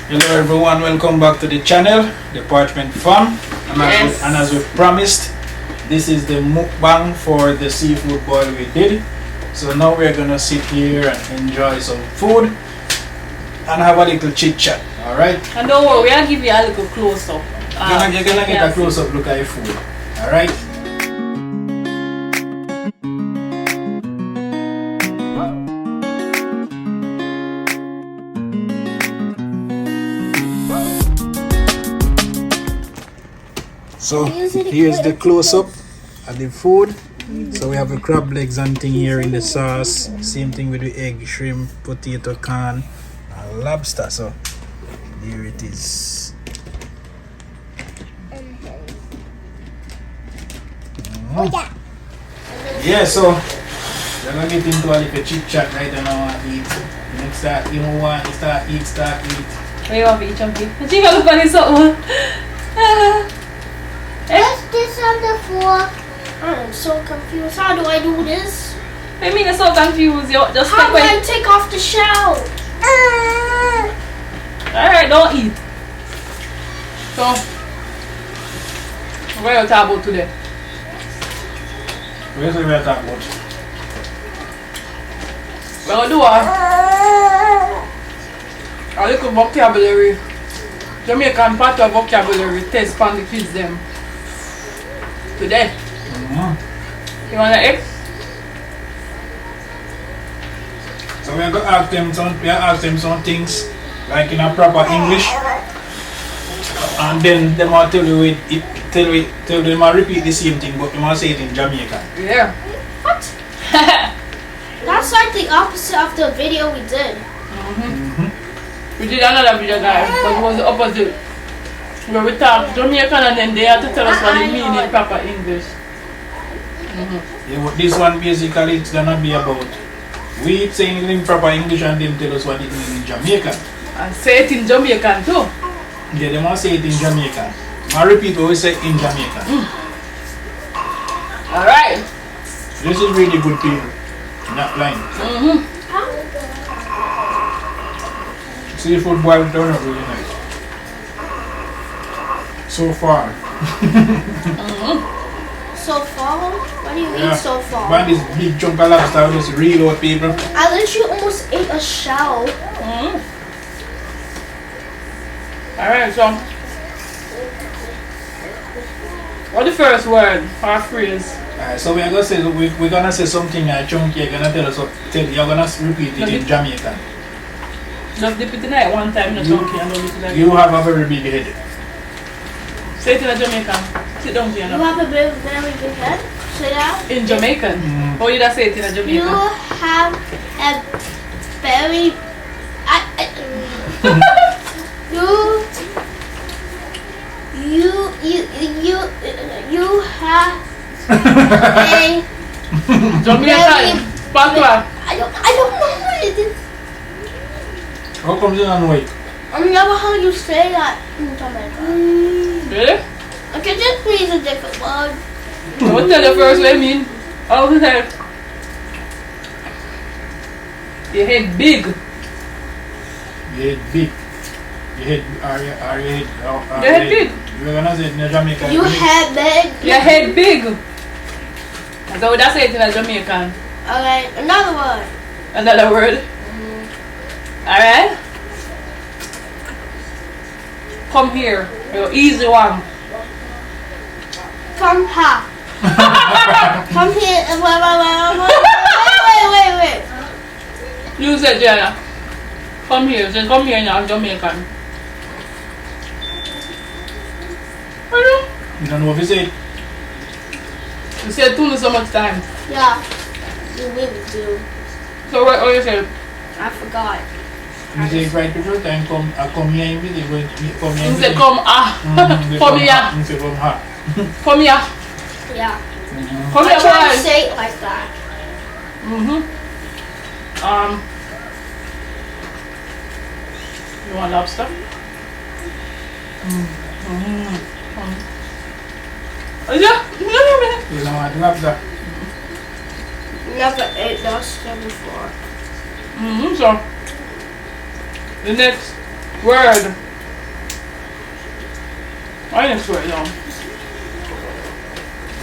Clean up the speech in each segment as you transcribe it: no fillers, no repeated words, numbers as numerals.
Hello everyone, welcome back to the channel, the Parchment Fam. And as we promised, this is the mukbang for the seafood boil we did. So now we're gonna sit here and enjoy some food and have a little chit chat, alright? And don't worry, we'll give you a little close up. You're gonna get a close up look at your food, alright? So here's the close-up of the food. So we have the crab legs and thing here in the sauce. Same thing with the egg, shrimp, potato, corn, and lobster. So here it is. Yeah, so we're gonna get into a little chit chat right now and eat. Next start, you know what? Start eat. Where you want to eat, Chunky? But you gotta look at something. What's this on the floor? I'm so confused. How do I do this? I mean, it's so confused. You just How do I take off the shell? Alright, don't eat. So, what are you talking about today? Where's the we're talking about? We're gonna do a little vocabulary. Jamaican Patois vocabulary test for the kids them. Today. You want an egg? So we're gonna ask them some things like in a proper English, and then they might tell you tell them to repeat the same thing, but they might say it in Jamaican. Yeah. What? That's like the opposite of the video we did. We did another video, guys, but it was the opposite. Where we talk Jamaican and then they have to tell us what it means in proper English. Yeah, but this one basically it's gonna be about we saying it in proper English and them tell us what it means in Jamaican. And say it in Jamaican too. Yeah, they must say it in Jamaican. I repeat what we say in Jamaican. Alright. This is really good people. Not lying. Seafood boil turned out really nice. So far. So far? What do you mean so far? But this big chunk of lobster will just reload people. I literally almost ate a shell. Alright, so what's the first word or phrase? Alright, so we're gonna say something chunky, you're gonna tell us you're gonna repeat it in Jamaican. Just dip it in it one time in a donkey and don't dip it again. You have a very big head. Say it in a Jamaican. Sit down here You now. have a very big head? Say that? In Jamaican? How you that say it in a Jamaican? You have a very... You have a... Jamaican? Patois? I don't know what it is. How come you don't know it? I never heard you say that in Jamaica. Really? Okay, just please a different word. Don't tell the first what I mean. Oh, the head. Your head big. Your head big. Your head, Your head big. You're gonna say it in Jamaican. You head big. Your head big. So that's it in a Jamaican. Alright, another word. Another word. Alright? Come here. Your easy one. Come here. Come here. Wait. You said, Jana. Come here. Just come here now, Jamaican. You don't know what you say. You said tuna so much time. Yeah, you really do. So what you said? I forgot. You say it right the first time, come here and visit. Come here You and said visit. come Come here. You say come ha. Come here. Yeah. Come I here, try to boy. say it like that. You want lobster? Yeah. You know what lobster? Never ate lobster before. So the next Word. I didn't swear it down.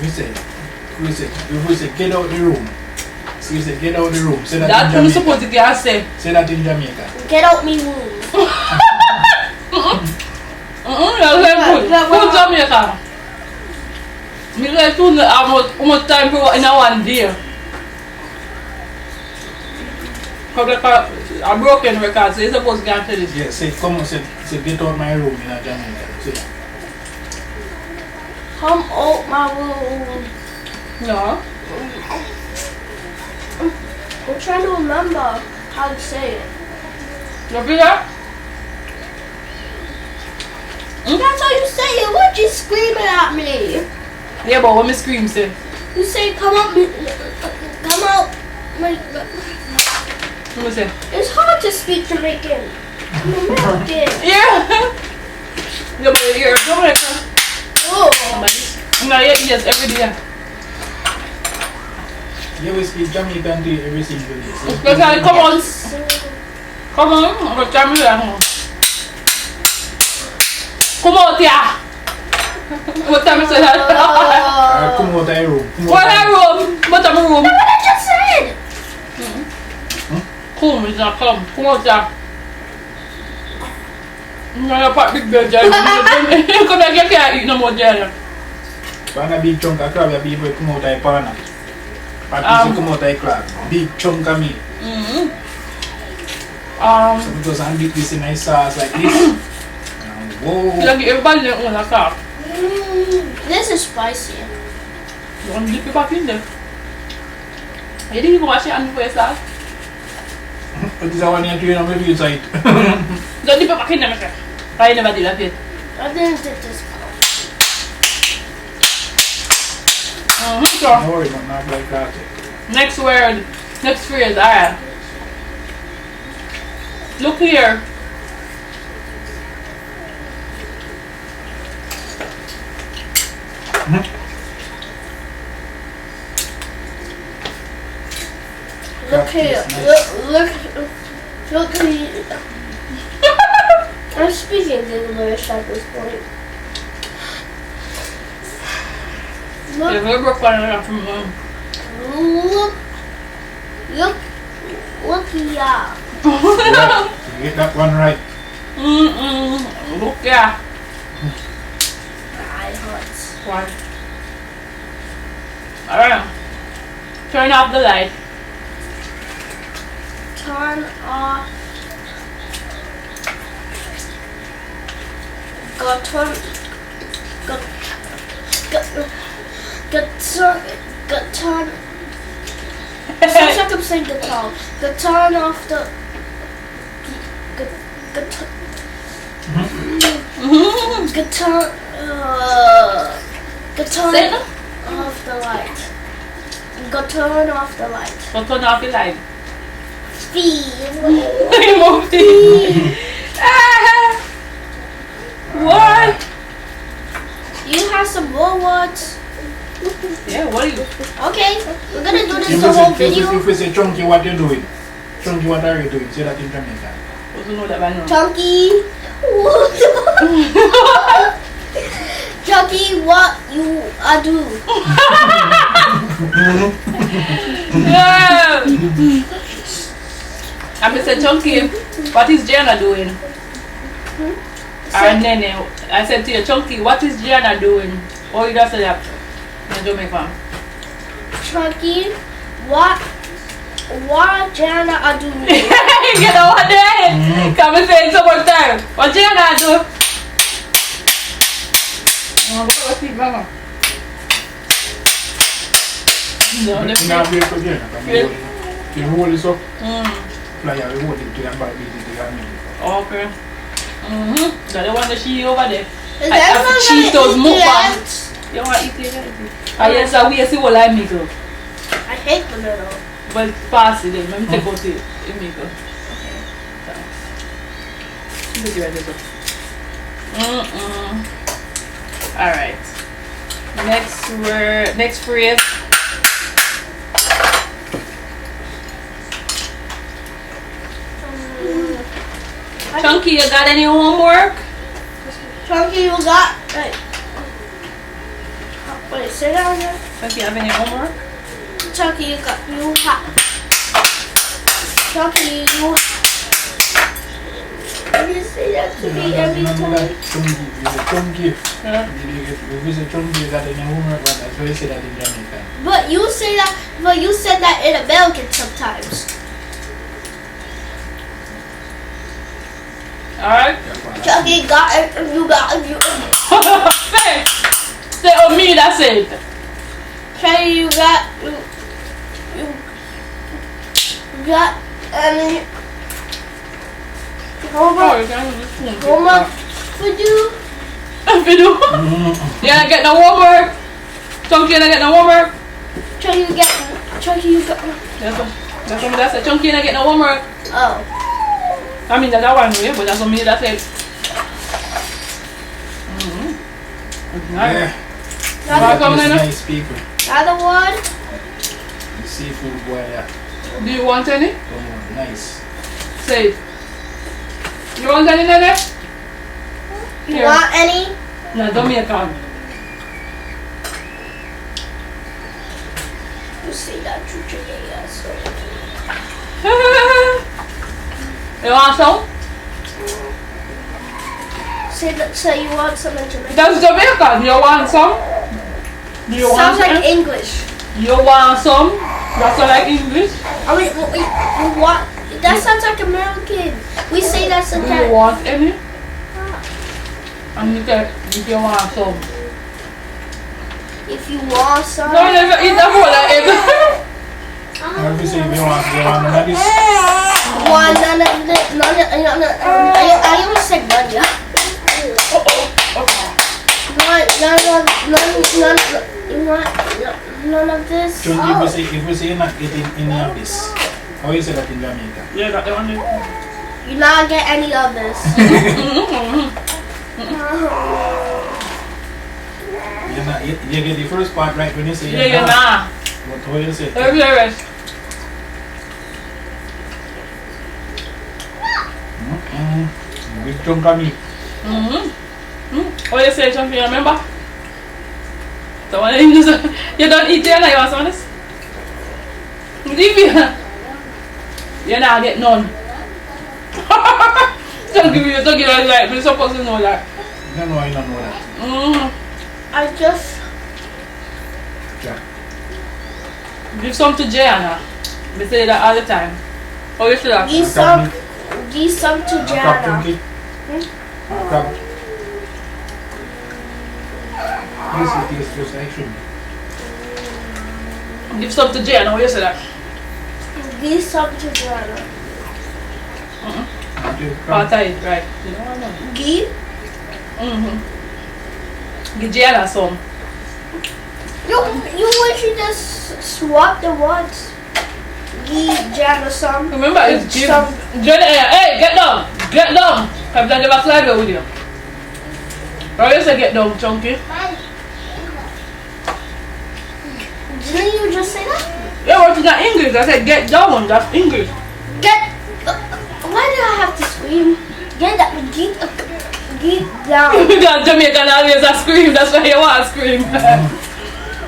We say, get out the room. So we say, get out the room. Say that That's in what you're Jamaica. supposed to get say. Say that in Jamaica. Get out me room. That's good. Food Jamaica. Me like to know how much time for in a one day. Because like a broken record, so you're supposed to get to this. Yeah, say, come on, say get out my room in Jamaica. Say that. Come out my room. No. I'm trying to remember how to say it. You feel that? That's how you say it. What you screaming at me? Yeah, but when me scream, say. You say come out. Come out. What me say? It's hard to speak Jamaican. I'm American. Yeah. Yeah, but you're Jamaican. Oh. I'm not yet yes every day. You always speak Jamaican to you every single day. So Especially come on. Come on. I'm going to try me there. Come out here. What time is it? come out of your room. What I room? What I'm room? What I just said. Come, it's not come. Come out here. I'm going to pack big bed. Come here, you can't eat no more there. When a big chunk of crab, you people come out of your partner. Parties come out of your crab. Big chunk of meat. So because I dip this in a sauce like this. Whoa. Like everybody in the car. This is spicy. You want to dip it back in there? You didn't even wash it on the way, sir. But this is one you train on my view side. Don't dip it back in there, Mr. I never did that yet. I didn't dip this part. So, Don't worry, not like that. next word, next phrase, alright. Look here. Look here. Look here. I'm speaking English at this point. Yeah, we're broke one from Look here. Right. You get that one right. Look, yeah. My eye hurts. Why? Alright. Turn off the light. Turn off. Go turn. Turn. Sounds like I'm saying guitar. Go turn off the. Guitar. Turn off the light. Go turn off the light. So turn off the light. Speed. What? You have some more words? Yeah, what are you? Okay, we're gonna do this the whole video. If we say chunky, what you doing? Chunky, what are you doing? Say that in Jamaican. Doesn't know that by now. Chunky, Chunky, what you do? Yeah. I'm Mr. Chunky. What is Jana doing? And then I said to you, Chunky, what is Jana doing? Oh, you just said that. In Jamaica. Chunky, what Jana do? Get over there. Come and say it so much time. What Jana do? What's it, Mama? No, the Now we have again. You hold this up. Fly out, hold it to your body, beat it to your knee. Okay. That's the one that she over there. Is everyone She does gonna eat mukbang. that? You want to eat it? Ah, yes, we see what I make up. I hate banana. But pass it then. Let me take out it. You make up. Okay. Thanks. Look at this. Alright. Next word, next phrase. I Chunky, you got any homework? Chunky, you got. Wait, sit down here. Chunky, you have any homework? Chunky, you got. You have. Chunky, you. You say that to me every time. Chunky. Yeah. If you say chunky, you got any homework, but that's why you say that in Jamaica. But you say that. But you said that in American sometimes. Alright. Chunky got it. You got it. You. Say on me, that's it. Chunky, you got. You got. Homework. Homework for you. Video. You don't get no homework. Chunky, you don't get no homework. Chunky, you get. Chunky, you got. That's what that's it. Chunky, you don't get no homework. Oh. I mean, that's one way, but that's what me, that's it. Nice. Yeah. Another, Nice people. another one. The seafood boy, yeah. Do you want any? Come on, nice. Say it. You want any, Nene? You Here. want any? No, Jamaican. You say that to Jamaica, so. You want some? Say you want some in Jamaica. That's Jamaican. You want some? Do you want Sounds some? like English. You want some? That's not like English. I mean, you want. That sounds like American. We say that Do you sometimes. want any? And you can, if you want some. If you want some. No, never eat that whole like it. If you say if you want none of this. One, none of the, I almost said none, yeah. None of this. Chunky, if you say you're not getting any of this, how you say that in Jamaica? Yeah, that one there. You not get any of this. You get the first part right when you say Yeah, you're not. But how you say it? Every rest. Big chunk of meat. What you say, Chunky, remember? The one you just, you don't eat there, you want some of this? Leave it. You're not get none. Chunky, you don't get it like, we're supposed to know that. No, I don't know that. I just. Yeah. Give some to Jana. We say that all the time. Oh, you should have. Give some to Crab Jana. chunky. Crab. This is just like shrimp. Give some to Jana. What you say that? Give some to Jana. Parchment, right. You know what I mean? Give? Give Jana some. You want to just swap the ones. Give Jana some. Remember, it's give. some. Jana, hey, get down. Get down. I'm going to never slide away with you. Or you say get down, Chunky. Didn't you just say that? Yeah, what's that English? I said get down. That's English. Get. Why did I have to scream? Get that. Get down. Because Jamaican always a scream. That's why you want to scream.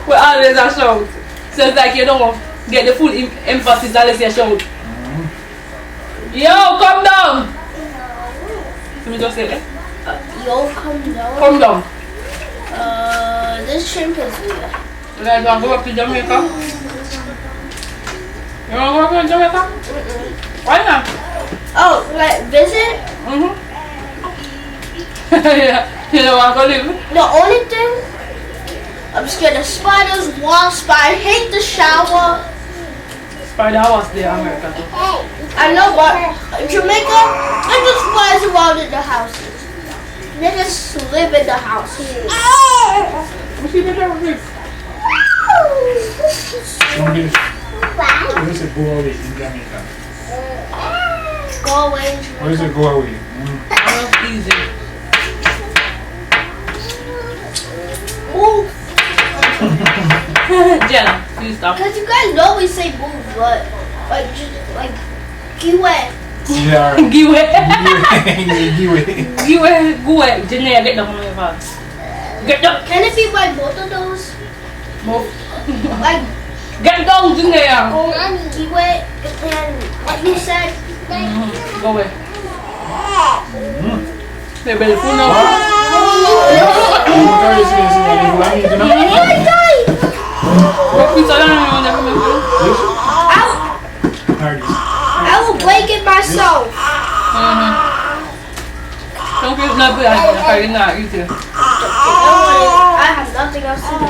We always a shout. So it's like you don't get the full emphasis unless you shout. Yo, come down. Let me just say that. Yo, come down. Come down. This shrimp is weird. You guys want to go back to Jamaica? You want to go back to Jamaica? Why not? Oh, like visit? Yeah, you don't want to go live? The only thing, I'm scared of spiders, wasps, but I hate the shower. Spider was there in America too. I know, but in Jamaica, it just flies around in the houses. They just live in the house. You see me there with this? Chunky, how you say go away in Jamaica? Go away in How you say Jamaica. go away? That's easy. Move. Jenna, you stop. Because you guys know we say move, but like, just, like, you went. Yeah. Give it. Give it. Give it. Go ahead. Janelle, get down on your phone. Get down. Can it be by both of those? Move. Like, Get down, Janelle. kiwi and what you said? Go away. They're better food now. What pizza do you want to make? I will break it myself. Don't get no good. I'm not eat it. I have nothing else to do.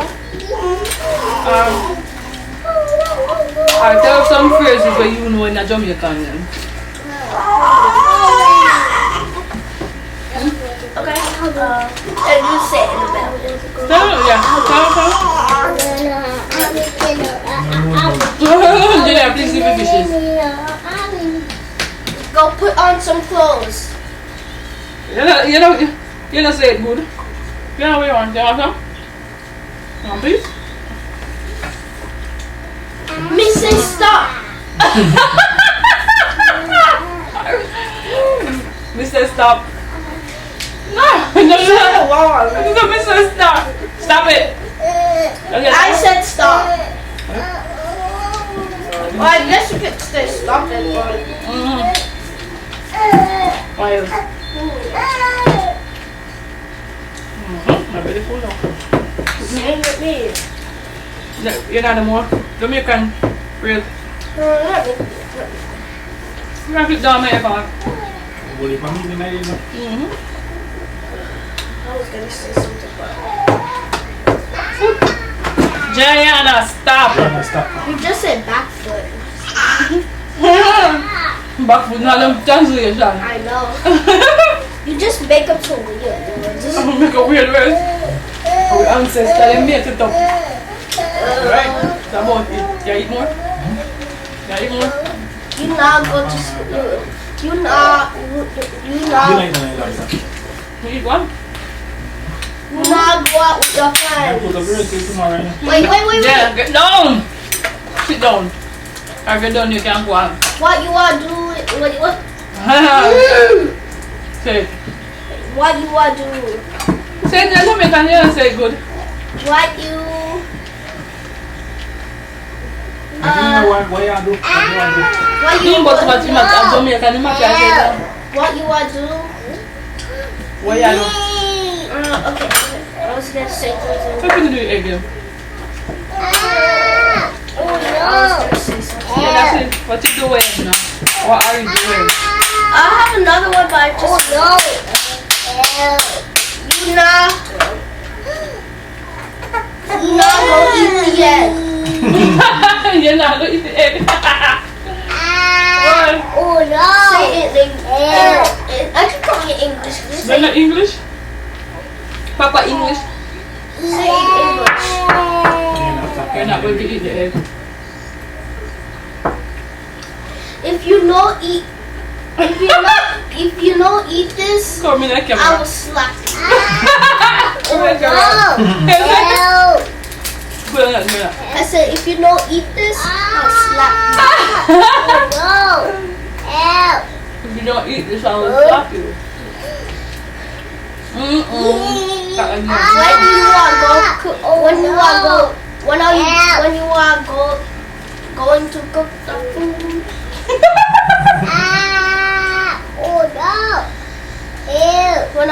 I tell some phrases where you know in a Jamaican. Okay. And you say it in the bell. Yeah, please leave the fishes. Go put on some clothes. You know say it good. You know what you want? You want some? Please? Mrs. Stop. Mr. Stop. No, Mr. Stop. Stop it. Okay, I said stop. Well, I guess you could say stop it, but... Why else? I'm very full now. Same with me. You're not anymore. Jamaican. Real. Let me. You have to down my phone. I was gonna say something, but... Jayana, stop. You just said back foot. Back foot, not them translation. I know. You just make up some weird words. I'm gonna make a weird word. Our ancestors, they made it up. Right? It's about it. You eat more? You eat more? You not go to school. You not. You eat one? You not go out with your friends. Wait. Yeah, get down. Sit down. If you're done, you can go on. What you want to do? What? Say it. What you want to do? Say it in Jamaican, you say it good. What you? What you? But what you matter, Jamaican, you matter. What you want to do? What you do? Okay. I was gonna say something. What can you do it again? I was gonna say something. Yeah, that's it. What you doing now? What are you doing? I have another one, but I just You not gonna eat the egg. You're not going to eat the egg. What? Say it in English. I can call it English. Just You're say not English? Papa English? say it in English. You're not going to eat the egg. If you know eat this, Come in the I camera. will slap you. Come in the camera. Go on, go on. I said if you don't eat this, I'll slap If you don't eat this, I will slap you. you. When you want go cook, when you want go, when you want going to cook the food. When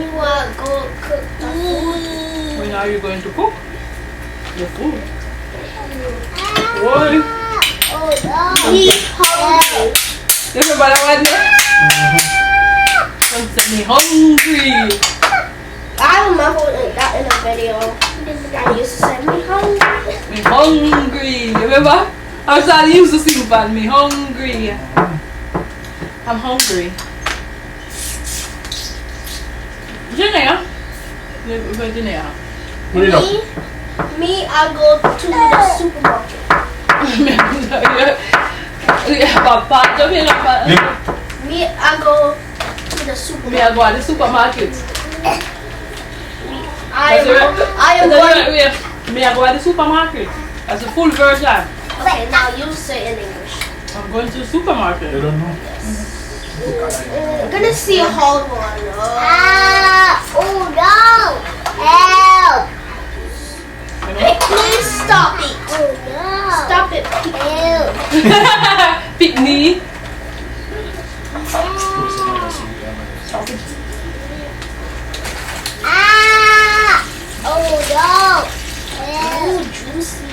you want go cook the food. When are you going to cook the food? Boy, Be hungry. everybody want it? Don't say me hungry. I remember that in a video. I used to say me hungry. Me hungry. Remember? I was trying to use the sing band. Me hungry. I'm hungry. Janelle? Where's Janelle? Me, I go to the supermarket. Papa, don't hear that. Me, I go to the Me, I supermarket. go to the supermarket. I am going. Me, I go to the supermarket. That's a full version. Okay, now you say in English. I'm going to the supermarket. You don't know? I'm gonna see a hard one. Oh no! Help! Please stop it. Oh no! Stop it. Help! Pick me. Oh no! Oh, juicy.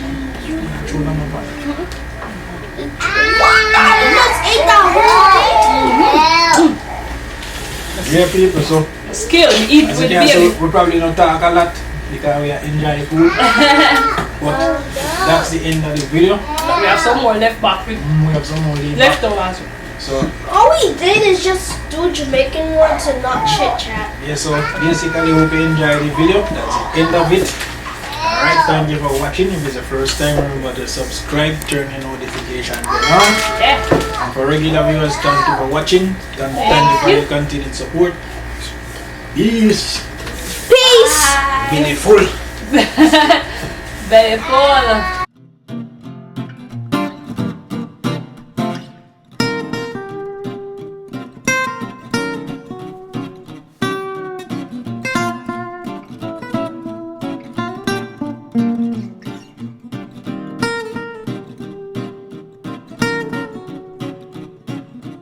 Let's eat the whole thing. Yeah, people, so Skill, you eat as with you can see, baby. we probably don't talk a lot because we are enjoying food. But that's the end of the video. But we have some more left back with We have some more left. leftovers. So All we did is just do Jamaican words and not chit chat. yeah, so basically hope you enjoy the video. That's the end of it. Alright, thank you for watching. If it's the first time, remember to subscribe, turn your notification bell on. Yeah. And for regular viewers, thank you for watching. Thank you for your continued support. Peace. Peace. Beautiful. Very full.